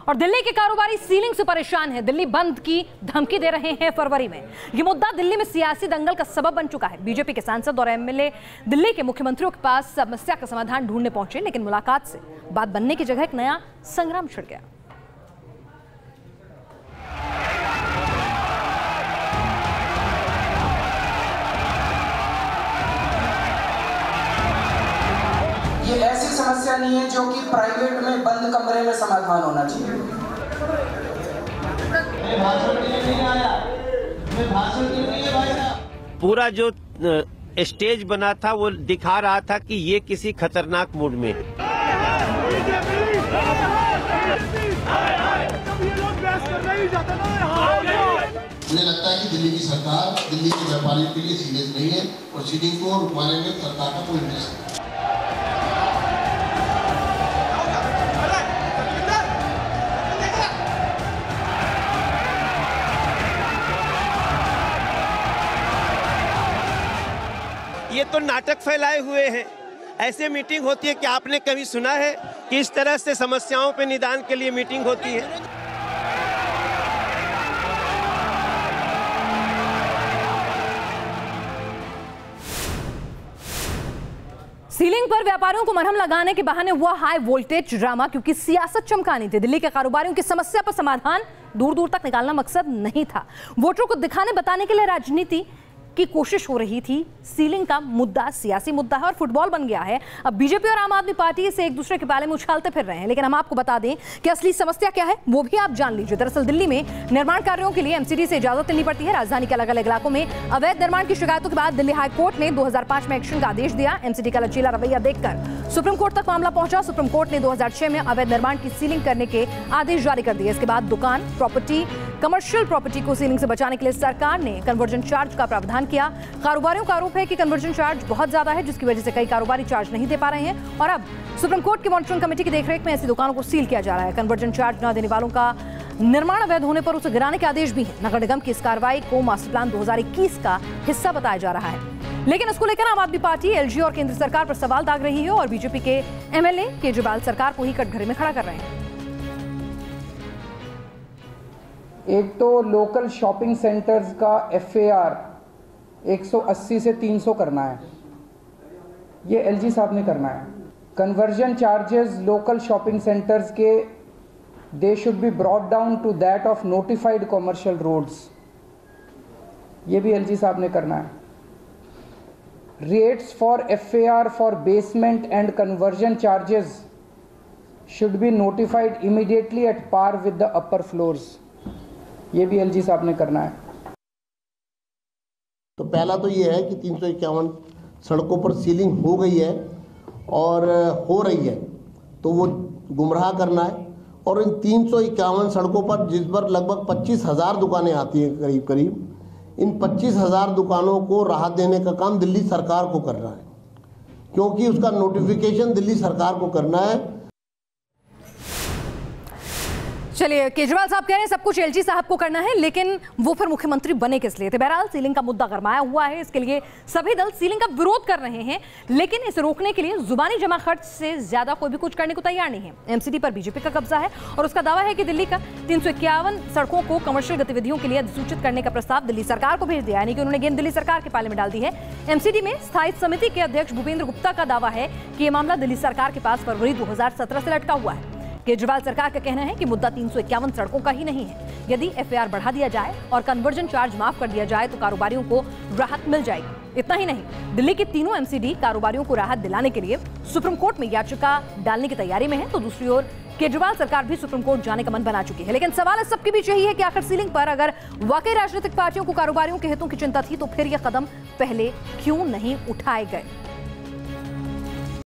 और दिल्ली के कारोबारी सीलिंग से परेशान है। दिल्ली बंद की धमकी दे रहे हैं फरवरी में। ये मुद्दा दिल्ली में सियासी दंगल का सबब बन चुका है। बीजेपी के सांसद और एमएलए दिल्ली के मुख्यमंत्रियों के पास समस्या का समाधान ढूंढने पहुंचे, लेकिन मुलाकात से बात बनने की जगह एक नया संग्राम छिड़ गया। ये ऐसी समस्या नहीं है जो कि प्राइवेट में बंद कमरे में समाधान होना चाहिए। पूरा जो स्टेज बना था वो दिखा रहा था कि ये किसी खतरनाक मूड में है। मुझे लगता है कि दिल्ली की सरकार दिल्ली के व्यापारियों के लिए सीरियस नहीं है और सीलिंग को रुकवाने में सरकार का कोई इंटरेस्ट नहीं। ये तो नाटक फैलाए हुए हैं। ऐसे मीटिंग होती है कि आपने कभी सुना है कि इस तरह से समस्याओं पे निदान के लिए मीटिंग होती है? सीलिंग पर व्यापारियों को मरहम लगाने के बहाने हुआ हाई वोल्टेज ड्रामा, क्योंकि सियासत चमकानी थी। दिल्ली के कारोबारियों की समस्या पर समाधान दूर दूर तक निकालना मकसद नहीं था। वोटरों को दिखाने बताने के लिए राजनीति की कोशिश हो रही थी। सीलिंग का मुद्दा सियासी मुद्दा है और फुटबॉल बन गया है। अब बीजेपी और आम आदमी पार्टी से एक दूसरे के बारे में उछालते फिर रहे हैं, लेकिन हम आपको बता दें कि असली समस्या क्या है वो भी आप जान लीजिए। दरअसल दिल्ली में निर्माण कार्यों के लिए एमसीडी से इजाजत लेनी पड़ती है। राजधानी के अलग अलग इलाकों में अवैध निर्माण की शिकायतों के बाद दिल्ली हाईकोर्ट ने 2005 में एक्शन का आदेश दिया। एमसीडी का लचीला रवैया देखकर सुप्रीम कोर्ट तक मामला पहुंचा। सुप्रीम कोर्ट ने 2006 में अवैध निर्माण की सीलिंग करने के आदेश जारी कर दिए। इसके बाद दुकान प्रॉपर्टी कमर्शियल प्रॉपर्टी को सीलिंग से बचाने के लिए सरकार ने कन्वर्जन चार्ज का प्रावधान किया। कारोबारियों का आरोप है कि कन्वर्जन चार्ज बहुत ज्यादा है, जिसकी वजह से कई कारोबारी चार्ज नहीं दे पा रहे हैं और अब सुप्रीम कोर्ट की मॉनिटरिंग कमेटी की देखरेख में ऐसी दुकानों को सील किया जा रहा है। कन्वर्जन चार्ज न देने वालों का निर्माण अवैध होने पर उसे गिराने के आदेश भी है। नगर निगम की इस कार्रवाई को मास्टर प्लान 2021 का हिस्सा बताया जा रहा है, लेकिन इसको लेकर आम आदमी पार्टी, एलजी और केंद्र सरकार पर सवाल दाग रही है और बीजेपी के एमएलए केजरीवाल सरकार को ही कटघरे में खड़ा कर रहे हैं। एक तो लोकल शॉपिंग सेंटर्स का एफएआर 180 से 300 करना है, ये एलजी साहब ने करना है। Conversion charges local shopping centres के they should be brought down to that of notified commercial roads, ये भी एलजी साहब ने करना है। Rates for FAR for basement and conversion charges should be notified immediately at par with the upper floors, ये भी LG साहब ने करना है। तो पहला तो ये है कि 351 सड़कों पर सीलिंग हो गई है और हो रही है, तो वो गुमराह करना है। और इन 351 सड़कों पर जिस पर लगभग 25,000 दुकानें आती हैं करीब करीब, इन 25,000 दुकानों को राहत देने का काम दिल्ली सरकार को करना है, क्योंकि उसका नोटिफिकेशन दिल्ली सरकार को करना है। चलिए, केजरीवाल साहब कह रहे हैं सब कुछ एलजी साहब को करना है, लेकिन वो फिर मुख्यमंत्री बने किस लिए थे? बहरहाल सीलिंग का मुद्दा गरमाया हुआ है। इसके लिए सभी दल सीलिंग का विरोध कर रहे हैं, लेकिन इसे रोकने के लिए जुबानी जमा खर्च से ज्यादा कोई भी कुछ करने को तैयार नहीं है। एमसीडी पर बीजेपी का कब्जा है और उसका दावा है कि दिल्ली का 351 सड़कों को कमर्शियल गतिविधियों के लिए अधिसूचित करने का प्रस्ताव दिल्ली सरकार को भेज दिया, यानी कि उन्होंने गेंद दिल्ली सरकार के पाले में डाल दी है। एमसीडी में स्थायी समिति के अध्यक्ष भूपेंद्र गुप्ता का दावा है कि यह मामला दिल्ली सरकार के पास फरवरी 2017 से लटका हुआ है। केजरीवाल सरकार का कहना है कि मुद्दा 351 सड़कों का ही नहीं है। यदि एफआईआर बढ़ा दिया जाए और कन्वर्जन चार्ज माफ कर दिया जाए तो कारोबारियों को राहत मिल जाएगी। इतना ही नहीं, दिल्ली के तीनों एमसीडी कारोबारियों को राहत दिलाने के लिए सुप्रीम कोर्ट में याचिका डालने की तैयारी में है, तो दूसरी ओर केजरीवाल सरकार भी सुप्रीम कोर्ट जाने का मन बना चुकी है। लेकिन सवाल इस सबके बीच यही है कि आखिर सीलिंग पर अगर वाकई राजनीतिक पार्टियों को कारोबारियों के हितों की चिंता थी तो फिर यह कदम पहले क्यों नहीं उठाए गए?